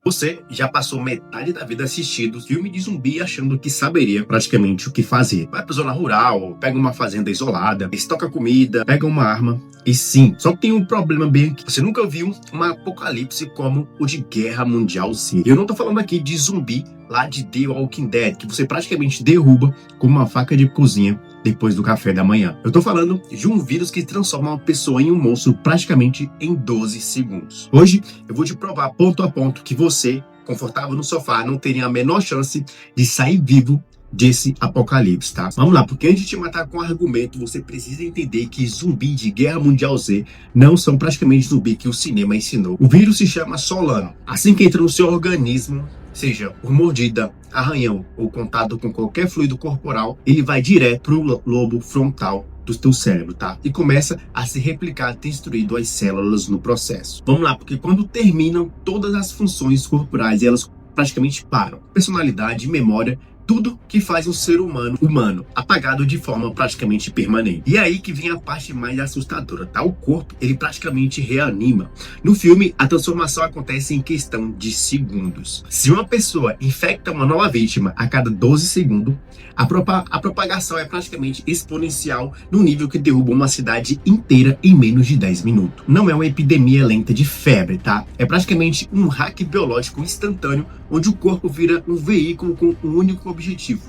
Você já passou metade da vida assistindo filme de zumbi achando que saberia praticamente o que fazer. Vai pra zona rural, pega uma fazenda isolada, estoca comida, pega uma arma. E sim, só que tem um problema bem aqui. Você nunca viu um apocalipse como o de Guerra Mundial Z. Eu não tô falando aqui de zumbi lá de The Walking Dead, que você praticamente derruba com uma faca de cozinha depois do café da manhã. Eu tô falando de um vírus que transforma uma pessoa em um monstro praticamente em 12 segundos. Hoje eu vou te provar ponto a ponto que você, confortável no sofá, não teria a menor chance de sair vivo desse apocalipse, tá? Vamos lá, porque antes de te matar com argumento, você precisa entender que zumbi de Guerra Mundial Z não são praticamente zumbi que o cinema ensinou. O vírus se chama Solano. Assim que entra no seu organismo, seja por mordida, arranhão ou contato com qualquer fluido corporal, ele vai direto pro lobo frontal do teu cérebro, tá? E começa a se replicar, destruindo as células no processo. Vamos lá, porque quando terminam todas as funções corporais, elas praticamente param. Personalidade, memória, tudo que faz um ser humano apagado de forma praticamente permanente. E é aí que vem a parte mais assustadora, tá? O corpo, ele praticamente reanima. No filme, a transformação acontece em questão de segundos. Se uma pessoa infecta uma nova vítima a cada 12 segundos, a propagação é praticamente exponencial no nível que derruba uma cidade inteira em menos de 10 minutos. Não é uma epidemia lenta de febre, tá? É praticamente um hack biológico instantâneo, onde o corpo vira um veículo com um único objetivo: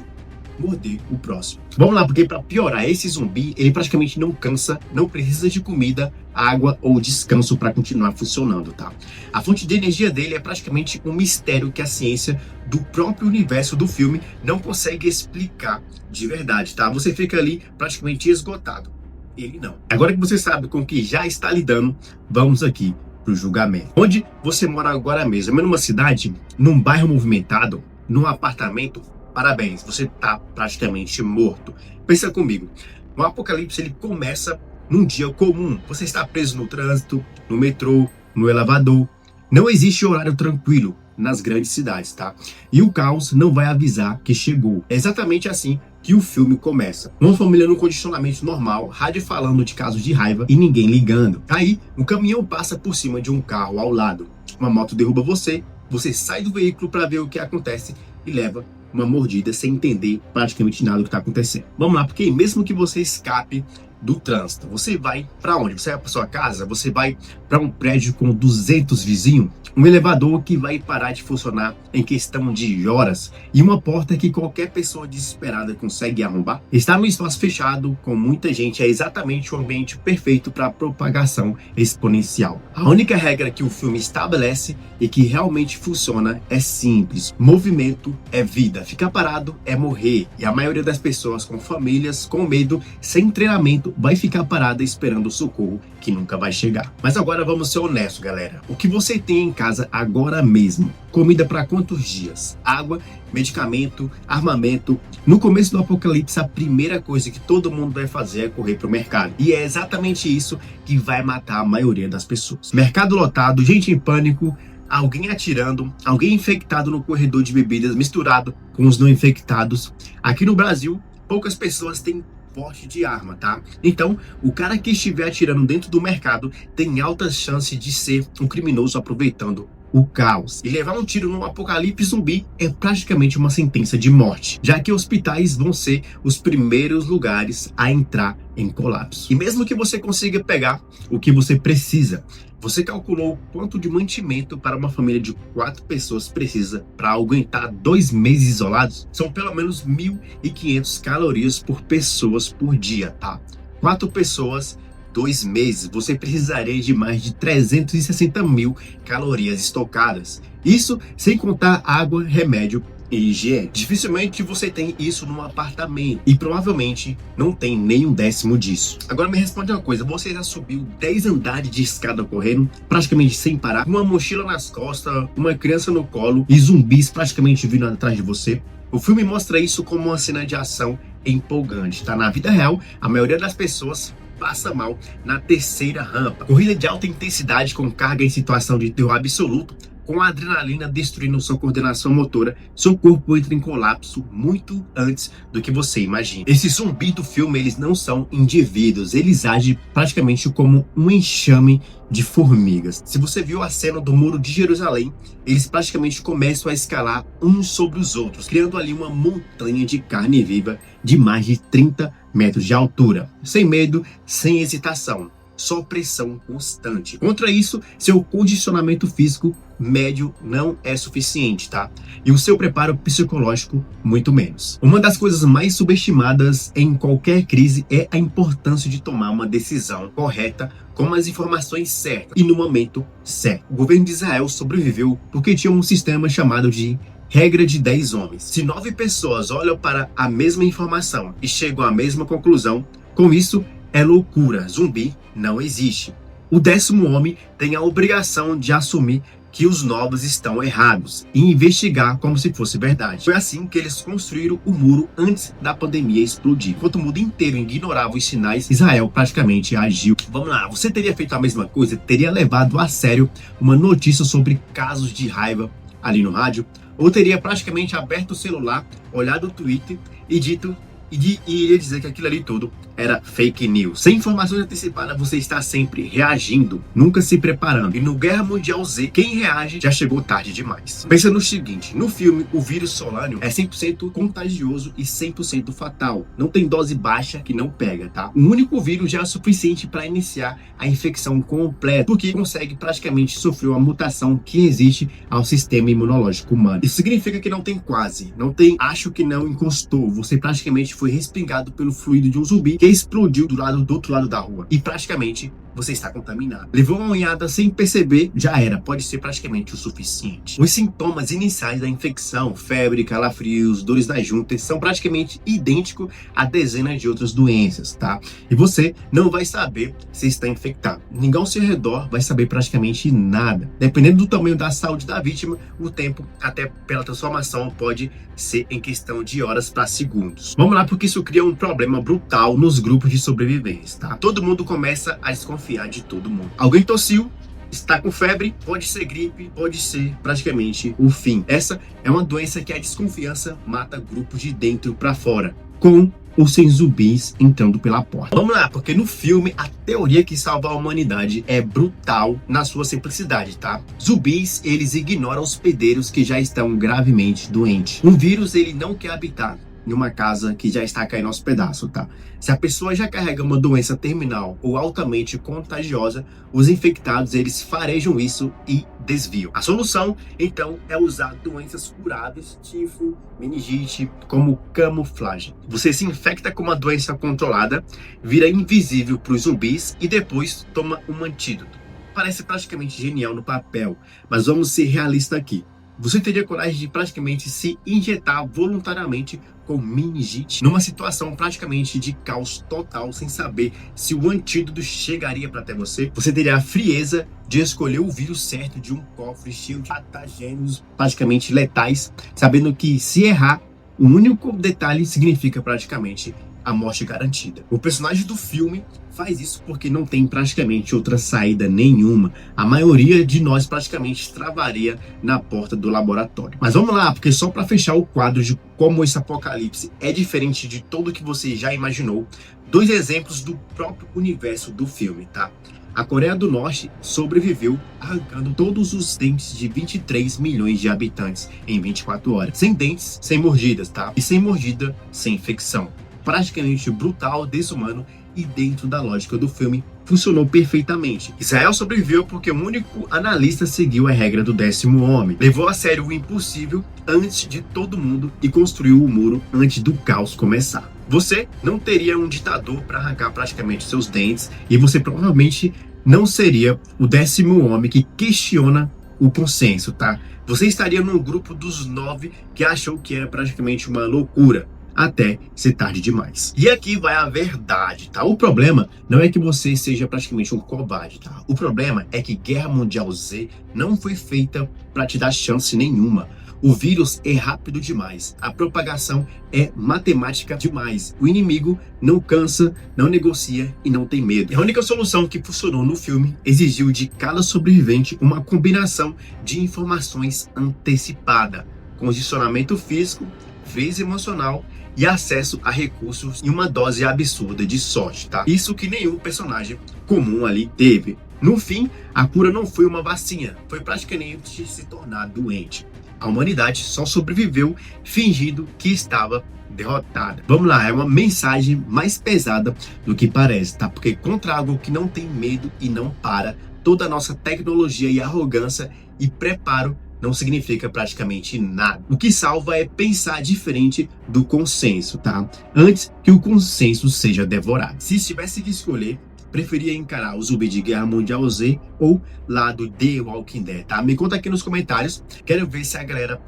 morder o próximo. Vamos lá, porque para piorar, esse zumbi, ele praticamente não cansa, não precisa de comida, água ou descanso para continuar funcionando, tá? A fonte de energia dele é praticamente um mistério que a ciência do próprio universo do filme não consegue explicar de verdade, tá? Você fica ali praticamente esgotado. Ele não. Agora que você sabe com o que já está lidando, vamos aqui pro julgamento. Onde você mora agora mesmo? É numa cidade, num bairro movimentado, num apartamento? Parabéns, você tá praticamente morto. Pensa comigo, o apocalipse ele começa num dia comum. Você está preso no trânsito, no metrô, no elevador. Não existe horário tranquilo nas grandes cidades, tá? E o caos não vai avisar que chegou. É exatamente assim que o filme começa. Uma família no condicionamento normal, rádio falando de casos de raiva e ninguém ligando. Aí, um caminhão passa por cima de um carro ao lado. Uma moto derruba você, você sai do veículo para ver o que acontece e leva uma mordida sem entender praticamente nada do que está acontecendo. Vamos lá, porque mesmo que você escape do trânsito, você vai para onde? Você vai para sua casa? Você vai para um prédio com 200 vizinhos? Um elevador que vai parar de funcionar em questão de horas e uma porta que qualquer pessoa desesperada consegue arrombar? Estar no espaço fechado com muita gente é exatamente o ambiente perfeito para propagação exponencial. A única regra que o filme estabelece e que realmente funciona é simples: movimento é vida, ficar parado é morrer. E a maioria das pessoas com famílias, com medo, sem treinamento, vai ficar parada esperando o socorro que nunca vai chegar. Mas agora vamos ser honestos, galera. O que você tem em casa agora mesmo? Comida para quantos dias? Água, medicamento, armamento. No começo do apocalipse, a primeira coisa que todo mundo vai fazer é correr pro mercado. E é exatamente isso que vai matar a maioria das pessoas. Mercado lotado, gente em pânico, alguém atirando, alguém infectado no corredor de bebidas misturado com os não infectados. Aqui no Brasil, poucas pessoas têm porte de arma, tá? Então, o cara que estiver atirando dentro do mercado tem altas chances de ser um criminoso aproveitando o caos. E levar um tiro num apocalipse zumbi é praticamente uma sentença de morte, já que hospitais vão ser os primeiros lugares a entrar em colapso. E mesmo que você consiga pegar o que você precisa, você calculou quanto de mantimento para uma família de 4 pessoas precisa para aguentar 2 meses isolados? São pelo menos 1.500 calorias por pessoas por dia, tá? 4 pessoas, 2 meses, você precisaria de mais de 360 mil calorias estocadas. Isso sem contar água, remédio e higiene. Dificilmente você tem isso num apartamento e provavelmente não tem nem um décimo disso. Agora me responde uma coisa: você já subiu 10 andares de escada correndo, praticamente sem parar, uma mochila nas costas, uma criança no colo e zumbis praticamente vindo atrás de você? O filme mostra isso como uma cena de ação empolgante, tá? Na vida real, a maioria das pessoas passa mal na terceira rampa. Corrida de alta intensidade com carga em situação de terror absoluto com a adrenalina destruindo sua coordenação motora, seu corpo entra em colapso muito antes do que você imagina. Esses zumbis do filme, eles não são indivíduos, eles agem praticamente como um enxame de formigas. Se você viu a cena do Muro de Jerusalém, eles praticamente começam a escalar uns sobre os outros, criando ali uma montanha de carne viva de mais de 30 metros de altura, sem medo, sem hesitação. Só pressão constante. Contra isso, seu condicionamento físico médio não é suficiente, tá? E o seu preparo psicológico, muito menos. Uma das coisas mais subestimadas em qualquer crise é a importância de tomar uma decisão correta com as informações certas e no momento certo. O governo de Israel sobreviveu porque tinha um sistema chamado de regra de 10 homens. Se 9 pessoas olham para a mesma informação e chegam à mesma conclusão, com isso é loucura, zumbi não existe. O 10º homem tem a obrigação de assumir que os novos estão errados e investigar como se fosse verdade. Foi assim que eles construíram o muro antes da pandemia explodir. Enquanto o mundo inteiro ignorava os sinais, Israel praticamente agiu. Vamos lá, você teria feito a mesma coisa? Teria levado a sério uma notícia sobre casos de raiva ali no rádio? Ou teria praticamente aberto o celular, olhado o Twitter e dito e iria dizer que aquilo ali tudo era fake news? Sem informações antecipadas, você está sempre reagindo, nunca se preparando. E no Guerra Mundial Z, quem reage já chegou tarde demais. Pensa no seguinte, no filme, o vírus Solânio é 100% contagioso e 100% fatal. Não tem dose baixa que não pega, tá? O único vírus já é suficiente para iniciar a infecção completa, porque consegue praticamente sofrer uma mutação que existe ao sistema imunológico humano. Isso significa que não tem quase, não tem acho que não encostou. Você praticamente foi respingado pelo fluido de um zumbi que explodiu do outro lado da rua. E praticamente você está contaminado. Levou uma unhada sem perceber, já era. Pode ser praticamente o suficiente. Os sintomas iniciais da infecção, febre, calafrios, dores nas juntas, são praticamente idênticos a dezenas de outras doenças, tá? E você não vai saber se está infectado. Ninguém ao seu redor vai saber praticamente nada. Dependendo do tamanho da saúde da vítima, o tempo até pela transformação pode ser em questão de horas para segundos. Vamos lá, porque isso cria um problema brutal nos grupos de sobreviventes, tá? Todo mundo começa a desconfiar de todo mundo. Alguém tossiu, está com febre, pode ser gripe, pode ser praticamente o fim. Essa é uma doença que a desconfiança mata grupos de dentro para fora, com ou sem zumbis entrando pela porta. Vamos lá, porque no filme a teoria que salva a humanidade é brutal na sua simplicidade, tá? Zumbis, eles ignoram os hospedeiros que já estão gravemente doentes. Um vírus, ele não quer habitar em uma casa que já está caindo aos pedaços, tá? Se a pessoa já carrega uma doença terminal ou altamente contagiosa, os infectados, eles farejam isso e desviam. A solução, então, é usar doenças curáveis, tifo, meningite, como camuflagem. Você se infecta com uma doença controlada, vira invisível para os zumbis e depois toma um antídoto. Parece praticamente genial no papel, mas vamos ser realistas aqui. Você teria coragem de praticamente se injetar voluntariamente com meningite numa situação praticamente de caos total, sem saber se o antídoto chegaria para até você? Você teria a frieza de escolher o vírus certo de um cofre cheio de patogênios praticamente letais, sabendo que se errar, o único detalhe significa praticamente a morte garantida. O personagem do filme faz isso porque não tem praticamente outra saída nenhuma. A maioria de nós praticamente travaria na porta do laboratório. Mas vamos lá, porque só para fechar o quadro de como esse apocalipse é diferente de tudo que você já imaginou, 2 exemplos do próprio universo do filme, tá? A Coreia do Norte sobreviveu arrancando todos os dentes de 23 milhões de habitantes em 24 horas. Sem dentes, sem mordidas, tá? E sem mordida, sem infecção. Praticamente brutal, desumano e dentro da lógica do filme, funcionou perfeitamente. Israel sobreviveu porque o único analista seguiu a regra do 10º homem. Levou a sério o impossível antes de todo mundo e construiu o muro antes do caos começar. Você não teria um ditador para arrancar praticamente seus dentes e você provavelmente não seria o 10º homem que questiona o consenso, tá? Você estaria num grupo dos 9 que achou que era praticamente uma loucura, até ser tarde demais. E aqui vai a verdade, tá? O problema não é que você seja praticamente um covarde, tá? O problema é que Guerra Mundial Z não foi feita para te dar chance nenhuma. O vírus é rápido demais, a propagação é matemática demais. O inimigo não cansa, não negocia e não tem medo. E a única solução que funcionou no filme exigiu de cada sobrevivente uma combinação de informações antecipada, condicionamento físico, frieza emocional e acesso a recursos e uma dose absurda de sorte, tá? Isso que nenhum personagem comum ali teve. No fim, a cura não foi uma vacina, foi praticamente se tornar doente. A humanidade só sobreviveu fingindo que estava derrotada. Vamos lá, é uma mensagem mais pesada do que parece, tá? Porque contra algo que não tem medo e não para, toda a nossa tecnologia e arrogância e preparo não significa praticamente nada. O que salva é pensar diferente do consenso, tá? Antes que o consenso seja devorado. Se tivesse que escolher, preferia encarar o zumbi de Guerra Mundial Z ou lá do The Walking Dead, tá? Me conta aqui nos comentários, quero ver se a galera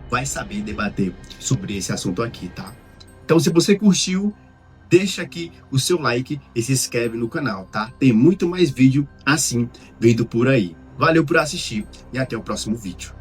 vai saber debater sobre esse assunto aqui, tá? Então, se você curtiu, deixa aqui o seu like e se inscreve no canal, tá? Tem muito mais vídeo assim vindo por aí. Valeu por assistir e até o próximo vídeo.